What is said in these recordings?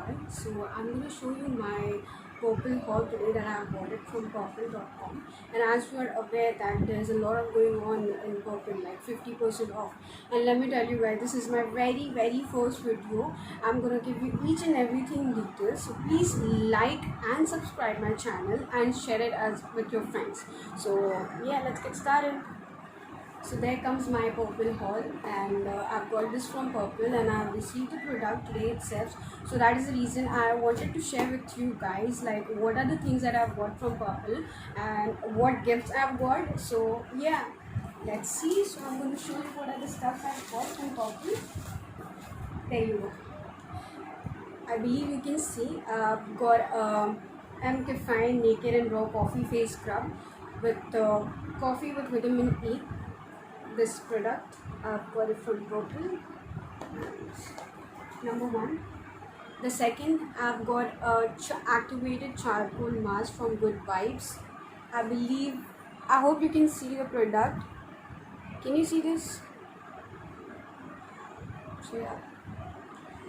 Hi, so I'm going to show you my Purple haul today that I have bought it from purple.com. And as you are aware that there's a lot of going on in Purple, like 50% off. And let me tell you guys, this is my very first video. I'm going to give you each and everything details. So please like and subscribe my channel and share it as with your friends. So yeah, let's get started. So there comes my Purple haul, and I've got this from Purple and I've received the product today itself. So that is the reason I wanted to share with you guys like what are the things that I've got from Purple and what gifts I've got. So yeah, let's see. So I'm going to show you what are the stuff I've got from Purple. There you go. I believe you can see I've got MK Fine Naked and Raw Coffee Face Scrub with coffee with vitamin E. This product I've got it from Purple. Number one. The second, I've got a activated charcoal mask from Good Vibes. I hope you can see the product. Can you see this? So yeah,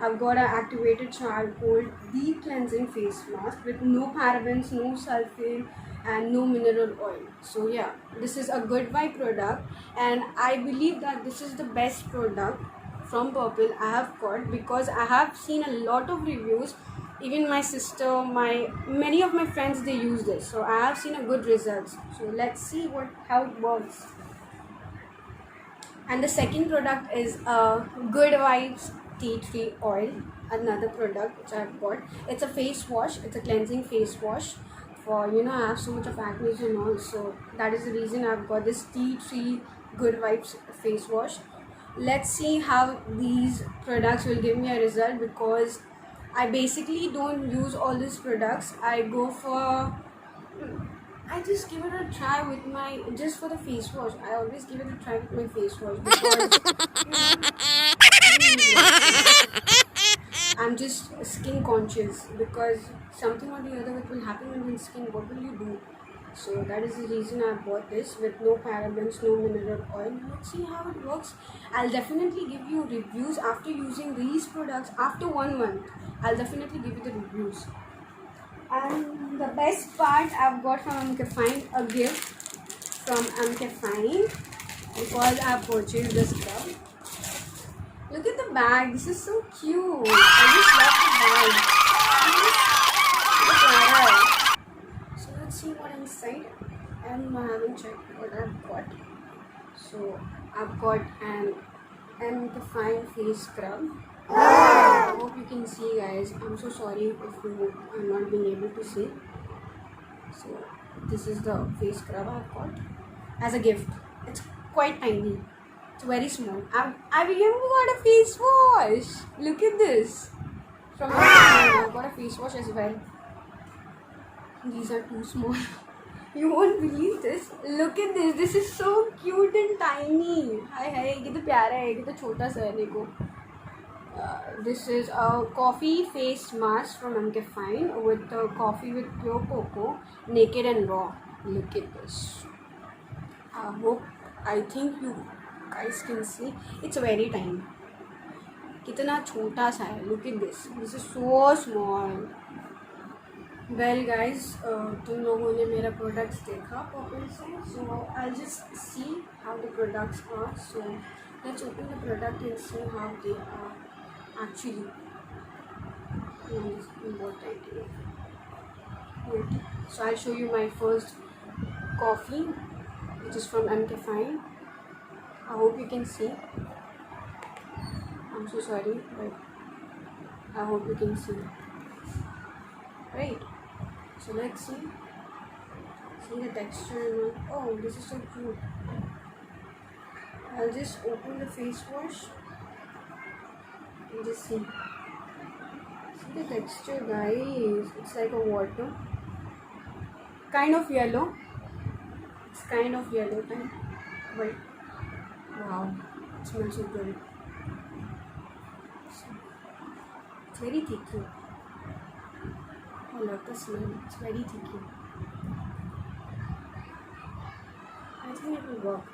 I've got an activated charcoal deep cleansing face mask with no parabens, no sulfate, and no mineral oil. So yeah, this is a Good Vibe product, and I believe that this is the best product from Purple I have got because I have seen a lot of reviews. Even my sister, many of my friends, they use this. So I have seen a good results. So let's see how it works. And the second product is Good Vibes Tea Tree Oil, another product which I've got. It's a face wash, it's a cleansing face wash for, I have so much of acne and all, so that is the reason I've got this Tea Tree Good Vibes face wash. Let's see how these products will give me a result because I basically don't use all these products. I just give it a try with just for the face wash. I always give it a try with my face wash because I'm just skin conscious because something or the other will happen on my skin. What will you do? So that is the reason I bought this with no parabens, no mineral oil. Let's see how it works. I'll definitely give you reviews after using these products after 1 month. I'll definitely give you the reviews. And the best part I've got from MK Fine, a gift from MK Fine because I purchased this scrub. Look at the bag. This is so cute. I just love the bag. So let's see what inside. I haven't checked what I've got. So I've got an MK Fine face scrub. I hope you can see, guys. I'm so sorry if you are not being able to see. So this is the face scrub I've got as a gift. It's quite tiny. It's very small. I've even got a face wash. Look at this. From I've got a face wash as well. These are too small. You won't believe this. Look at this. This is so cute and tiny. Hi, ये तो प्यारा है. ये तो छोटा सा है देखो. This is a coffee face mask from MK Fine with coffee with pure cocoa, naked and raw. Look at this. I think you guys can see. It's very tiny. कितना छोटा सा है. Look at this. This is so small. Well guys, तुम लोगों ने मेरा products देखा Purple से. So I'll just see how the products are. So let's open the product and see how they are. Actually, so I'll show you my first coffee, which is from MK Fine. I hope you can see. I'm so sorry, but I hope you can see. Right. So let's see. See the texture. Oh, this is so cute. I'll just open the face wash. Just see the texture, guys. It's like a water, kind of yellow. It's kind of yellow type, but wow, it smells so good. It's very thicky. I love the smell. It's very thicky. I think it will work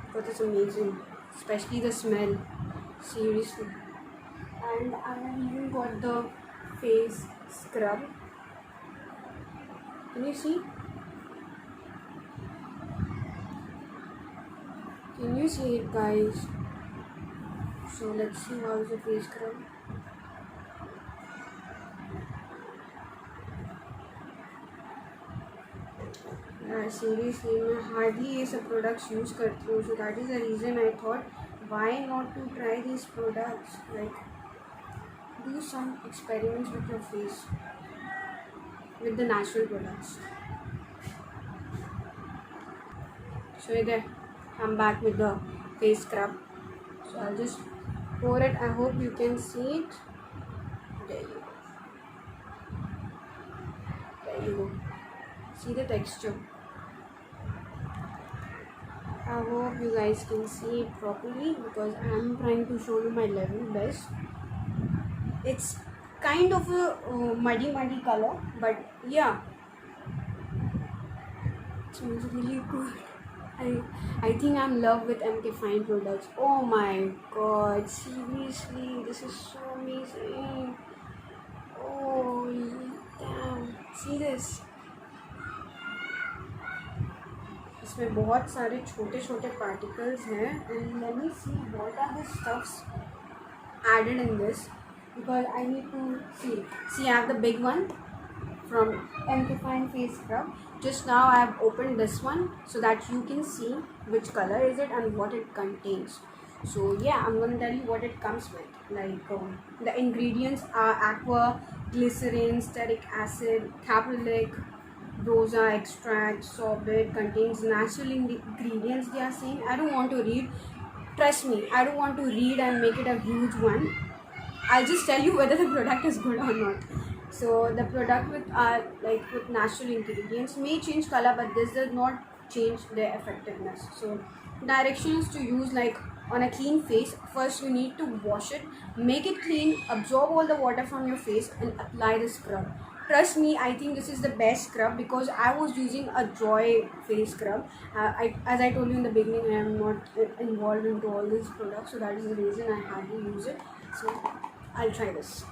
because it's amazing, especially the smell. Seriously. And I have even got the face scrub. Can you see? Can you see it, guys? So let's see how is the face scrub. Seriously, मैं hardly ये सब products use करती हूँ, so that is the reason I thought why not to try these products, like do some experiments with your face with the natural products. So there, I'm back with the face scrub. So I'll just pour it. I hope you can see it. There you go. There you go. See the texture. I hope you guys can see it properly because I'm trying to show you my level best. It's kind of a muddy color, but yeah, it smells really good. I think I'm in love with MK Fine products. Oh my god, seriously, this is so amazing. Oh damn, see this. इसमें बहुत सारे छोटे छोटे particles हैं, and let me see what are the stuffs added in this because I need to see. See, I have the big one from MK Fine face scrub. Just now I have opened this one so that you can see which color is it and what it contains. So yeah, I'm going to tell you what it comes with. Like the ingredients are aqua, glycerin, stearic acid, caprylic, rosa extract, sorbate, contains natural ingredients. They are saying, I don't want to read. Trust me, I don't want to read and make it a huge one. I'll just tell you whether the product is good or not. So the product with natural ingredients may change color, but this does not change their effectiveness. So directions to use, like on a clean face, first you need to wash it, make it clean, absorb all the water from your face and apply the scrub. Trust me, I think this is the best scrub because I was using a Joy face scrub. As I told you in the beginning, I am not involved into all these products, so that is the reason I had to use it. So I'll try this,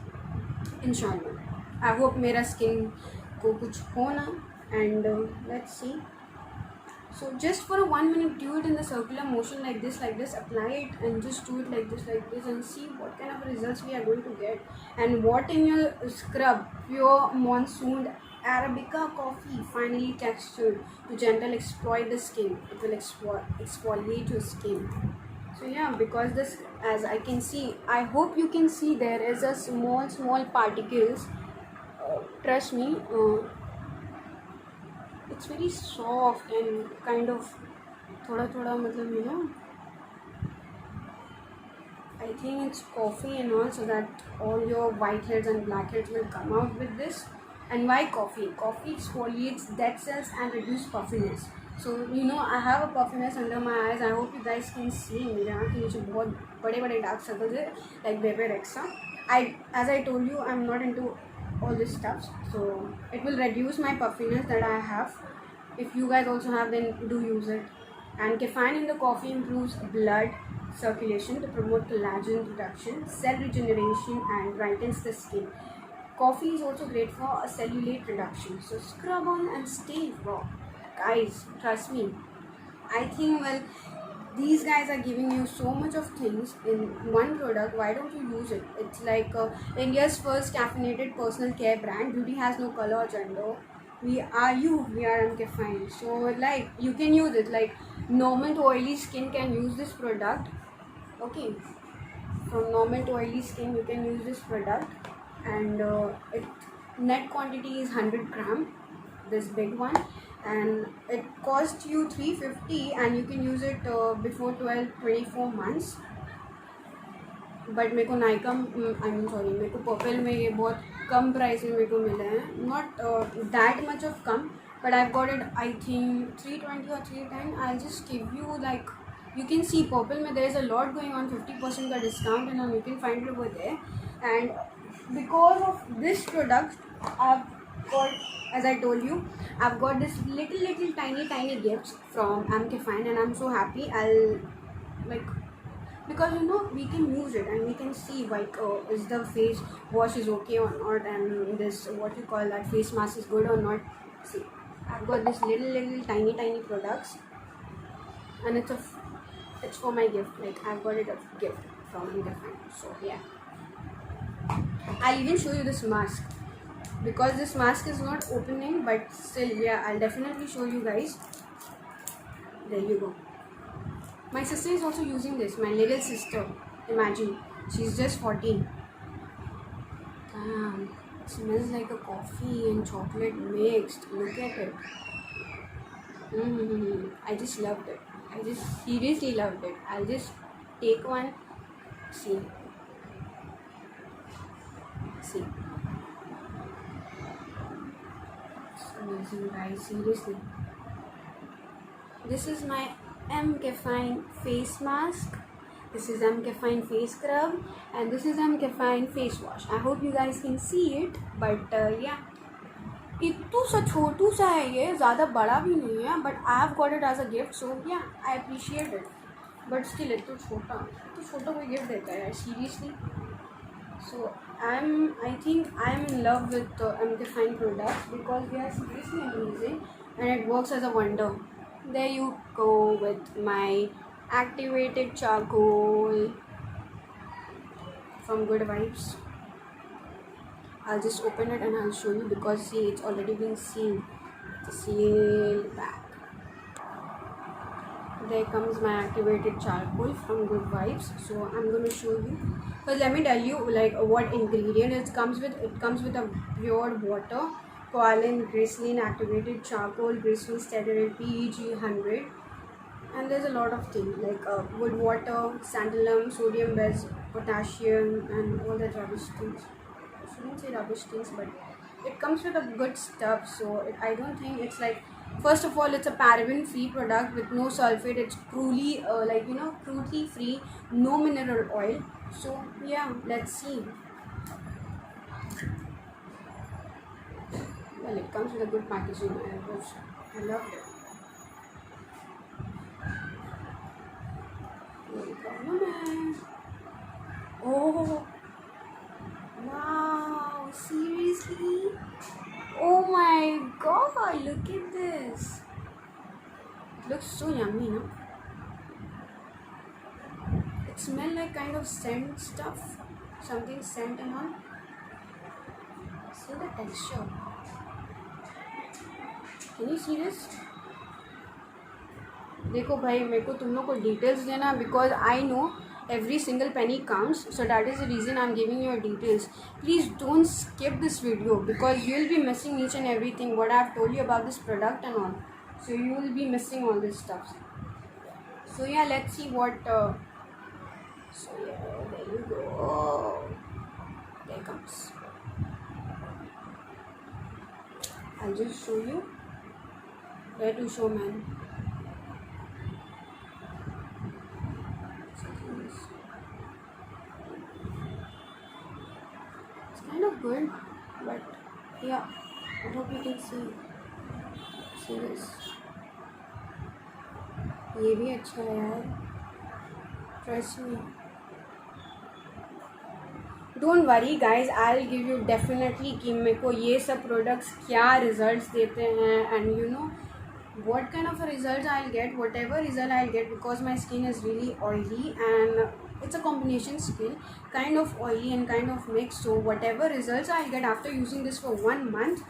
inshallah. I hope मेरा skin को कुछ हो ना, and let's see. So just for a 1 minute, do it in the circular motion like this, apply it and just do it like this and see what kind of results we are going to get. And what in your scrub, pure monsoon Arabica coffee, finely textured to gentle exploit the skin. It will exfoliate your skin. So yeah, because this, as I can see, I hope you can see there is a small particles. Trust me, it's very soft and kind of thoda matlab, you know, I think it's coffee and all, so that all your whiteheads and blackheads will come out with this. And why coffee? Coffee exfoliates dead cells and reduce puffiness. So you know, I have a puffiness under my eyes. I hope you guys can see मेरे आँख के नीचे बहुत बड़े dark circles है, like Bebe Rexha. As I told you, I'm not into all this stuff, so it will reduce my puffiness that I have. If you guys also have, then do use it. And caffeine in the coffee improves blood circulation to promote collagen production, cell regeneration, and brightens the skin. Coffee is also great for a cellulite reduction. So scrub on and stay raw. Guys, trust me. I think, well, these guys are giving you so much of things in one product. Why don't you use it? It's like India's first caffeinated personal care brand. Beauty has no color or gender. We are MK Fine. So like, you can use it. Like normal to oily skin can use this product. Okay, from normal to oily skin you can use this product, and it net quantity is 100 gram, this big one, and it costs you 350, and you can use it before 12-24 months. But मेरे को नाइकम मेरे को purple में ये बहुत कम price में मेरे को मिले हैं, not that much of come, but I got it I think 320 or 310. I just give you like, you can see purple में there is a lot going on, 50% का discount, and you can find it over there. And because of this product, I've got, as I told you, I've got this little tiny gifts from MK Fine, and I'm so happy. I'll like because you know we can use it and we can see like is the face wash is okay or not, and this what you call that face mask is good or not. See, I've got this little tiny products, and it's for my gift. Like I've got it a gift from Indifine. So yeah, I'll even show you this mask because this mask is not opening, but still yeah, I'll definitely show you guys. There you go. My sister is also using this, my little sister. Imagine, she's just 14. Damn, it smells like a coffee and chocolate mixed. Look at it. I just loved it. I just seriously loved it. I'll just take one. See. See. It's amazing, guys. Seriously. This is my MK Fine face mask. This is MK Fine face scrub, and this is MK Fine face wash. I hope you guys can see it, but yeah, इतू सा छोटू सा है ये, ज़्यादा बड़ा भी नहीं है, but I have got it as a gift, so yeah, I appreciate it. But still इतू छोटा कोई गिफ्ट देता है seriously. So I think I am in love with MK Fine products because they are seriously amazing and it works as a wonder. There you go with my activated charcoal from Good Vibes. I'll just open it and I'll show you because see, it's already been sealed. It's sealed back. There comes my activated charcoal from Good Vibes. So I'm going to show you. But let me tell you like what ingredient it comes with. It comes with a pure water, Koalin, Glycerin, activated charcoal, Glycerin, steroid, PEG 100. And there's a lot of things like wood water, santalum, sodium base, potassium, and all that rubbish things. I shouldn't say rubbish things, but it comes with a good stuff. So I don't think it's like, first of all, it's a paraben free product with no sulfate. It's truly like you know, cruelty free, no mineral oil. So yeah, let's see. Well, it comes with a good packaging. I loved it. Oh wow, seriously? Oh my god, look at this. It looks so yummy, no? It smells like kind of scent stuff, something scent and all. See the texture. Can you see this? देखो भाई, मेरे को तुम लोग को details देना because I know every single penny counts, so that is the reason I'm giving you details. Please don't skip this video because you will be missing each and everything what I've told you about this product and all. So you will be missing all this stuff. So yeah, let's see what. So yeah, there you go. There it comes. I'll just show you. Where to show, man? It's kind of good, but yeah, I hope you can see this. ये भी अच्छा है यार, trust me. Don't worry guys, I'll give you definitely कि मेरे को ये सब products क्या results देते हैं, and you know what kind of a result I'll get, whatever result I'll get, because my skin is really oily and it's a combination skin, kind of oily and kind of mixed. So whatever results I'll get after using this for 1 month,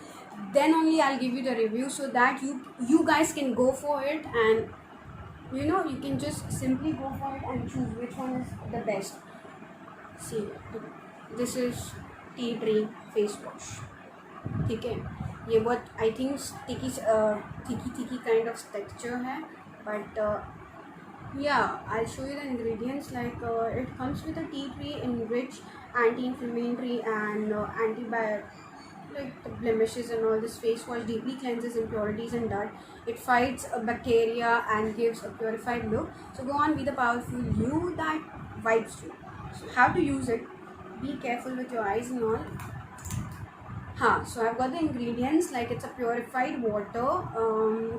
then only I'll give you the review so that you guys can go for it, and you know you can just simply go for it and choose which one is the best. See, this is tea tree face wash. ठीक है, ये बहुत I think sticky kind of texture है, but yeah, I'll show you the ingredients. Like it comes with a tea tree enriched anti-inflammatory and antibiotic, like the blemishes and all. This face wash deeply cleanses impurities and dirt. It fights bacteria and gives a purified look. So go on, be the powerful you that vibes you. So how to use it? Be careful with your eyes and all. So I've got the ingredients, like it's a purified water,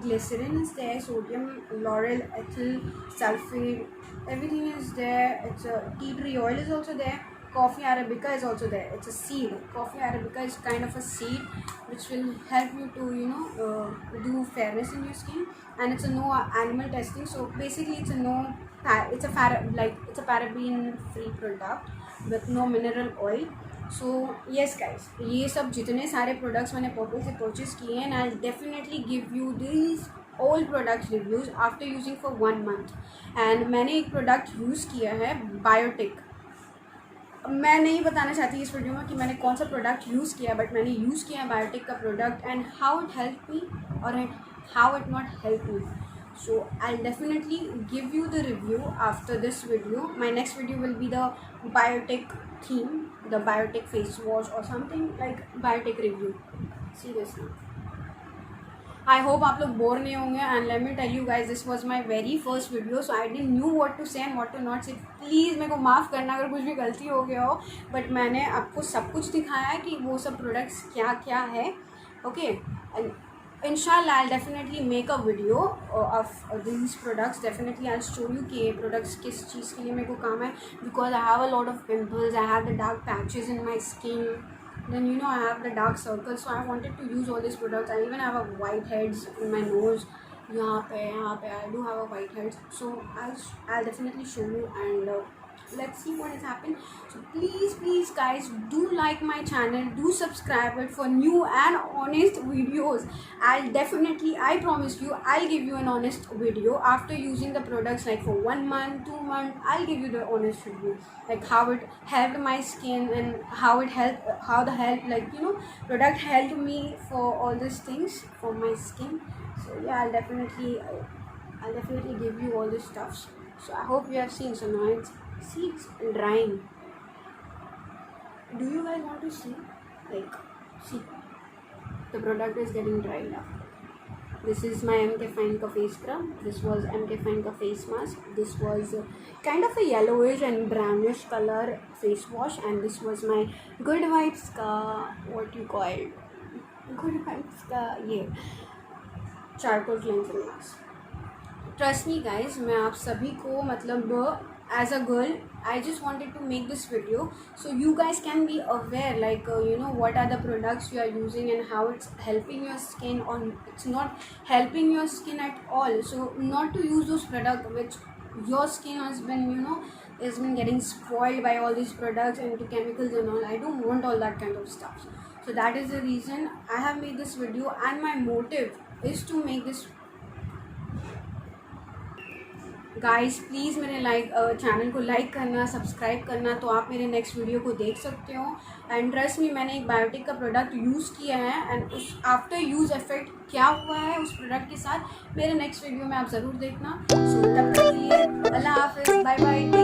glycerin is there, sodium lauryl ethyl sulfate, everything is there. It's a tea tree oil is also there. Coffee arabica is also there. It's a seed. Coffee arabica is kind of a seed which will help you to do fairness in your skin, and it's a no animal testing. So basically, it's a paraben free product with no mineral oil. So yes guys, ये सब जितने सारे products मैंने purple से purchase किए हैं, I definitely give you this all products reviews after using for 1 month. And मैंने एक प्रोडक्ट यूज़ किया है बायोटिक. मैं नहीं बताना चाहती इस वीडियो में कि मैंने कौन सा प्रोडक्ट यूज़ किया, बट मैंने यूज़ किया है बायोटिक का product and how it help me और how it not help me. So I'll definitely give you the review after this video. My next video will be the biotic theme, the biotic face wash or something like biotic review. Seriously, I hope आप लोग bore नहीं होंगे. And let me tell you guys, this was my very first video, so I didn't knew what to say and what to not say. Please मेरे को माफ़ करना अगर कुछ भी गलती हो गया हो, बट मैंने आपको सब कुछ दिखाया है कि वो सब प्रोडक्ट्स क्या क्या है. Okay, Inshallah, I'll definitely make a video of these products. Definitely, I'll show you कि ये products किस चीज़ के लिए मेरे को काम है. Because I have a lot of pimples, I have the dark patches in my skin. Then I have the dark circles. So I wanted to use all these products. I even have a whiteheads in my nose. यहाँ पे I do have a whiteheads. So I'll definitely show you and. Let's see what has happened. So please guys, do like my channel, do subscribe it for new and honest videos. I promise you, I'll give you an honest video after using the products, like for 1 month, 2 months. I'll give you the honest review, like how it helped my skin and how the product helped me for all these things for my skin. So yeah, I'll definitely give you all this stuff. So I hope you have seen. So now see, it's drying. Do you guys want to see? Like, see, the product is getting dried up. This is my MK Fine Ka face scrub. This was MK Fine Ka face mask. This was kind of a yellowish and brownish color face wash. And this was my Good Vibes ka, what you call it? Good Vibes ka, charcoal cleansing mask. Trust me guys, मैं आप सभी को मतलब as a girl, I just wanted to make this video so you guys can be aware, like what are the products you are using and how it's helping your skin, or it's not helping your skin at all. So not to use those products which your skin has been getting spoiled by all these products and to chemicals and all. I don't want all that kind of stuff. So that is the reason I have made this video, and my motive is to make this. Guys please मेरे channel को like करना, subscribe करना, तो आप मेरे next video को देख सकते हो. एंड ट्रस्ट मी, मैंने एक बायोटिक का प्रोडक्ट यूज़ किया है एंड उस आफ्टर यूज़ इफेक्ट क्या हुआ है उस प्रोडक्ट के साथ मेरे नेक्स्ट वीडियो में आप ज़रूर देखना. सो तब तक के लिए अल्लाह हाफिज़, बाय बाय.